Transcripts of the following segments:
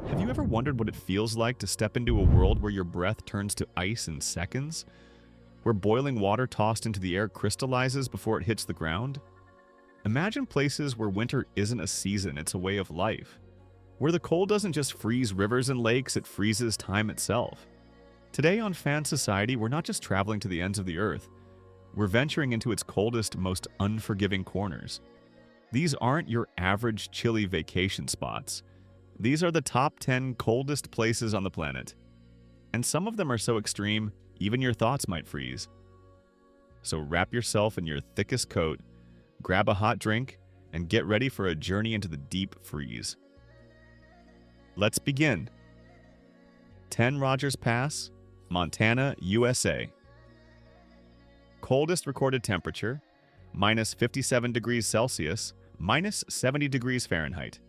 Have you ever wondered what it feels like to step into a world where your breath turns to ice in seconds? Where boiling water tossed into the air crystallizes before it hits the ground? Imagine places where winter isn't a season, it's a way of life. Where the cold doesn't just freeze rivers and lakes, it freezes time itself. Today on Fan Society, we're not just traveling to the ends of the earth, we're venturing into its coldest, most unforgiving corners. These aren't your average chilly vacation spots. These are the top 10 coldest places on the planet. And some of them are so extreme, even your thoughts might freeze. So wrap yourself in your thickest coat, grab a hot drink, and get ready for a journey into the deep freeze. Let's begin. 10 Rogers Pass, Montana, USA. Coldest recorded temperature, minus 57 degrees Celsius, minus 70 degrees Fahrenheit.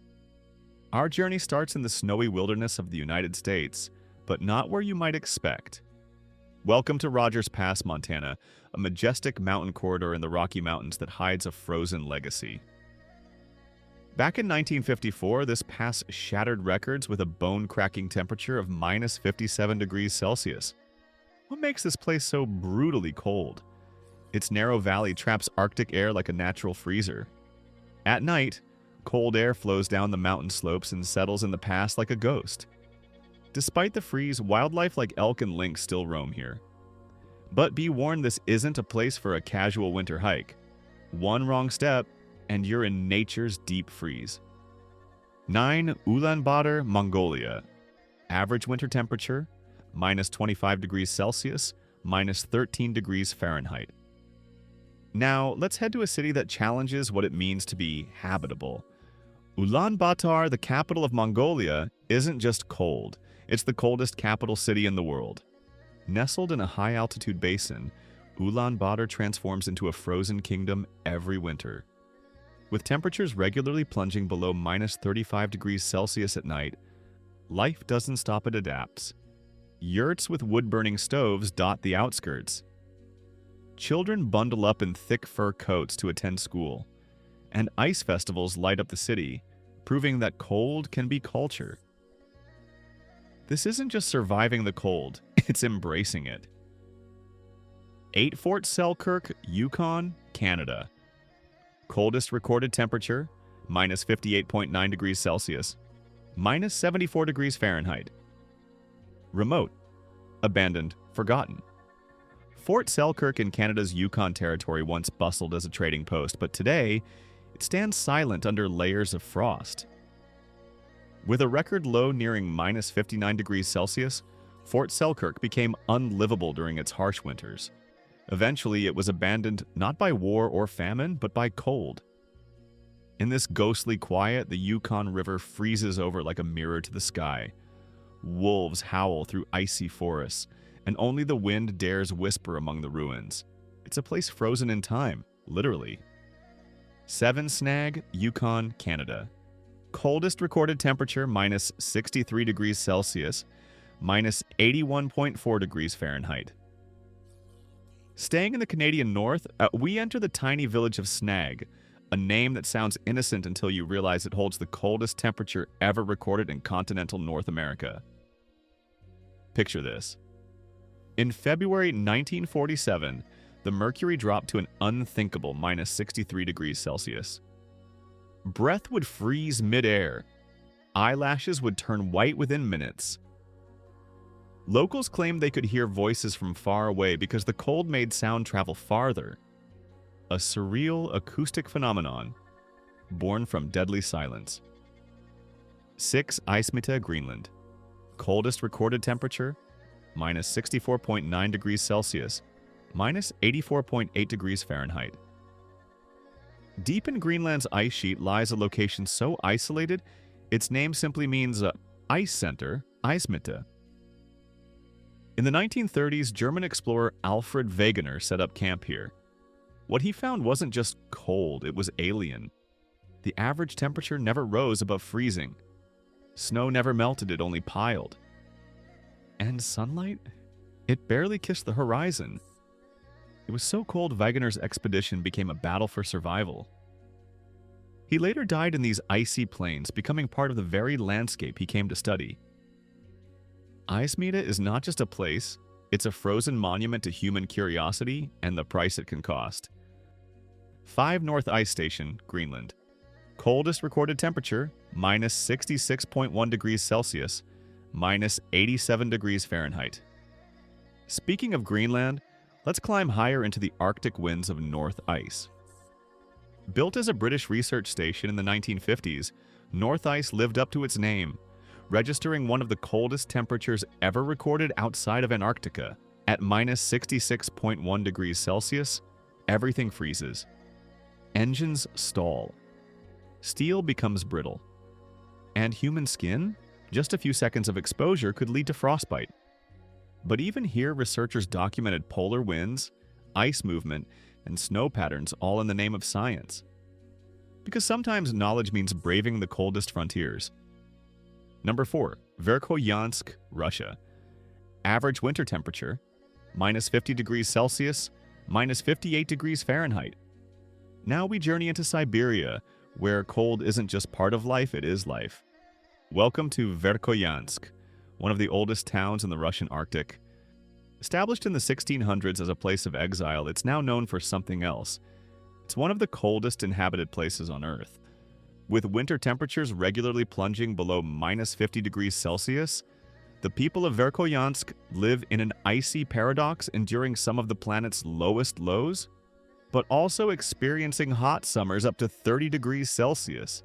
Our journey starts in the snowy wilderness of the United States, but not where you might expect. Welcome to Rogers Pass, Montana, a majestic mountain corridor in the Rocky Mountains that hides a frozen legacy. Back in 1954, this pass shattered records with a bone-cracking temperature of minus 57 degrees Celsius. What makes this place so brutally cold? Its narrow valley traps Arctic air like a natural freezer. At night, cold air flows down the mountain slopes and settles in the pass like a ghost. Despite the freeze, wildlife like elk and lynx still roam here. But be warned, this isn't a place for a casual winter hike. One wrong step, and you're in nature's deep freeze. 9 Ulaanbaatar, Mongolia. Average winter temperature, minus 25 degrees Celsius, minus 13 degrees Fahrenheit. Now, let's head to a city that challenges what it means to be habitable. Ulaanbaatar, the capital of Mongolia, isn't just cold. It's the coldest capital city in the world. Nestled in a high-altitude basin, Ulaanbaatar transforms into a frozen kingdom every winter. With temperatures regularly plunging below minus 35 degrees Celsius at night, life doesn't stop, it adapts. Yurts with wood-burning stoves dot the outskirts. Children bundle up in thick fur coats to attend school, and ice festivals light up the city, proving that cold can be culture. This isn't just surviving the cold, it's embracing it. 8 Fort Selkirk, Yukon, Canada. Coldest recorded temperature, minus 58.9 degrees Celsius, minus 74 degrees Fahrenheit. Remote, abandoned, forgotten. Fort Selkirk in Canada's Yukon Territory once bustled as a trading post, but today, it stands silent under layers of frost. With a record low nearing minus 59 degrees Celsius, Fort Selkirk became unlivable during its harsh winters. Eventually, it was abandoned not by war or famine, but by cold. In this ghostly quiet, the Yukon River freezes over like a mirror to the sky. Wolves howl through icy forests, and only the wind dares whisper among the ruins. It's a place frozen in time, literally. 7 Snag, Yukon, Canada. Coldest recorded temperature, minus 63 degrees Celsius, minus 81.4 degrees Fahrenheit. Staying in the Canadian North, we enter the tiny village of Snag, a name that sounds innocent until you realize it holds the coldest temperature ever recorded in continental North America. Picture this. In February 1947, the mercury dropped to an unthinkable minus 63 degrees Celsius. Breath would freeze mid-air. Eyelashes would turn white within minutes. Locals claimed they could hear voices from far away because the cold made sound travel farther. A surreal acoustic phenomenon, born from deadly silence. 6 Oymyakon, Greenland. Coldest recorded temperature, minus 64.9 degrees Celsius, minus 84.8 degrees Fahrenheit. Deep in Greenland's ice sheet lies a location so isolated, its name simply means ice center, Oymyakon. In the 1930s, German explorer Alfred Wegener set up camp here. What he found wasn't just cold, it was alien. The average temperature never rose above freezing. Snow never melted, it only piled. And sunlight? It barely kissed the horizon. It was so cold, Wegener's expedition became a battle for survival. He later died in these icy plains, becoming part of the very landscape he came to study. Oymyakon is not just a place, it's a frozen monument to human curiosity and the price it can cost. 5 North Ice Station, Greenland. Coldest recorded temperature, minus 66.1 degrees Celsius, minus 87 degrees Fahrenheit. Speaking of Greenland, let's climb higher into the Arctic winds of North Ice. Built as a British research station in the 1950s, North Ice lived up to its name, registering one of the coldest temperatures ever recorded outside of Antarctica. At minus 66.1 degrees Celsius, everything freezes. Engines stall. Steel becomes brittle. And human skin? Just a few seconds of exposure could lead to frostbite. But even here, researchers documented polar winds, ice movement, and snow patterns all in the name of science. Because sometimes knowledge means braving the coldest frontiers. Number 4. Verkhoyansk, Russia. Average winter temperature, minus 50 degrees Celsius, minus 58 degrees Fahrenheit. Now we journey into Siberia, where cold isn't just part of life, it is life. Welcome to Verkhoyansk, one of the oldest towns in the Russian Arctic. Established in the 1600s as a place of exile, it's now known for something else. It's one of the coldest inhabited places on Earth. With winter temperatures regularly plunging below minus 50 degrees Celsius, the people of Verkhoyansk live in an icy paradox, enduring some of the planet's lowest lows, but also experiencing hot summers up to 30 degrees Celsius.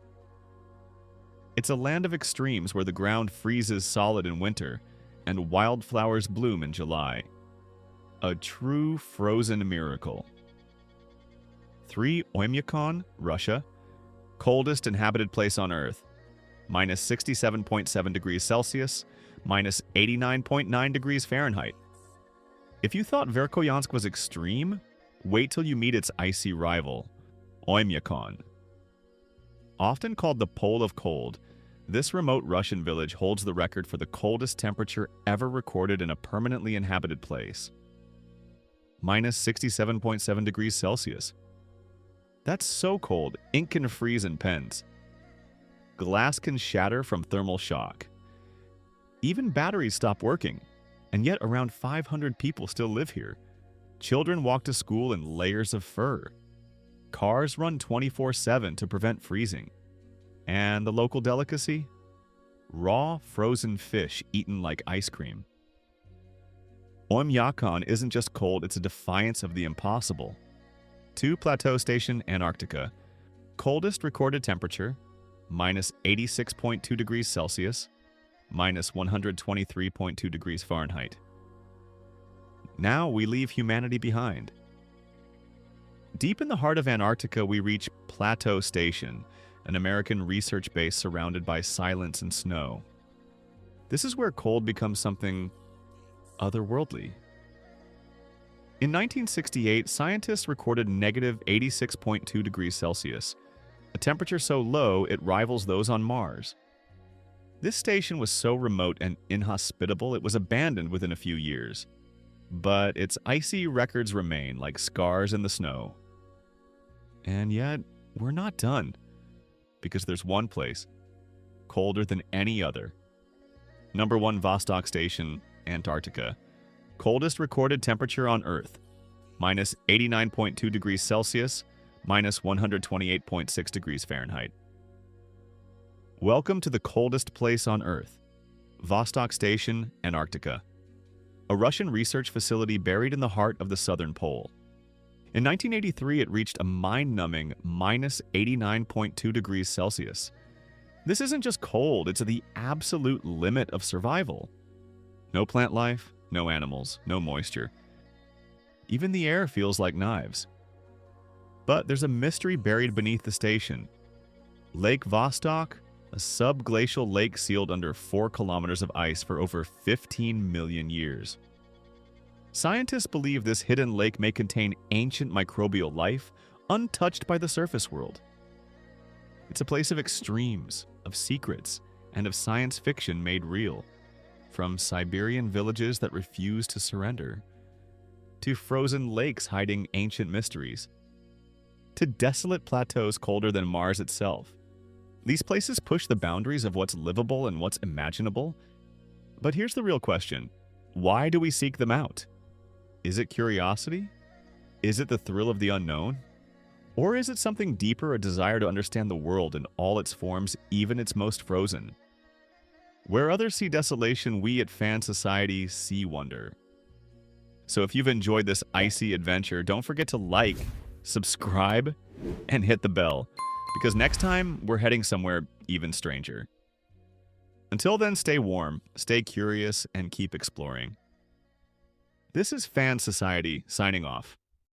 It's a land of extremes where the ground freezes solid in winter and wildflowers bloom in July. A true frozen miracle. 3 Oymyakon, Russia. Coldest inhabited place on Earth. Minus 67.7 degrees Celsius, minus 89.9 degrees Fahrenheit. If you thought Verkhoyansk was extreme, wait till you meet its icy rival, Oymyakon. Often called the Pole of Cold, this remote Russian village holds the record for the coldest temperature ever recorded in a permanently inhabited place. Minus 67.7 degrees Celsius. That's so cold, ink can freeze in pens. Glass can shatter from thermal shock. Even batteries stop working, and yet around 500 people still live here. Children walk to school in layers of fur. Cars run 24/7 to prevent freezing. And the local delicacy? Raw, frozen fish eaten like ice cream. Oymyakon isn't just cold, it's a defiance of the impossible. 2 Plateau Station, Antarctica. Coldest recorded temperature, minus 86.2 degrees Celsius, minus 123.2 degrees Fahrenheit. Now we leave humanity behind. Deep in the heart of Antarctica, we reach Plateau Station, an American research base surrounded by silence and snow. This is where cold becomes something otherworldly. In 1968, scientists recorded negative 86.2 degrees Celsius, a temperature so low it rivals those on Mars. This station was so remote and inhospitable it was abandoned within a few years. But its icy records remain like scars in the snow. And yet, we're not done. Because there's one place, colder than any other. Number 1 Vostok Station, Antarctica. Coldest recorded temperature on Earth, minus 89.2 degrees Celsius, minus 128.6 degrees Fahrenheit. Welcome to the coldest place on Earth, Vostok Station, Antarctica. A Russian research facility buried in the heart of the southern pole. In 1983, it reached a mind-numbing minus 89.2 degrees Celsius. This isn't just cold, it's the absolute limit of survival. No plant life, no animals, no moisture. Even the air feels like knives. But there's a mystery buried beneath the station. Lake Vostok, a subglacial lake sealed under 4 kilometers of ice for over 15 million years. Scientists believe this hidden lake may contain ancient microbial life untouched by the surface world. It's a place of extremes, of secrets, and of science fiction made real. From Siberian villages that refuse to surrender, to frozen lakes hiding ancient mysteries. to desolate plateaus colder than Mars itself. These places push the boundaries of what's livable and what's imaginable. But here's the real question. Why do we seek them out? Is it curiosity? Is it the thrill of the unknown? Or is it something deeper, a desire to understand the world in all its forms, even its most frozen? Where others see desolation, we at Fan Society see wonder. So if you've enjoyed this icy adventure, don't forget to like, subscribe, and hit the bell, because next time we're heading somewhere even stranger. Until then, stay warm, stay curious, and keep exploring. This is Fan Society signing off.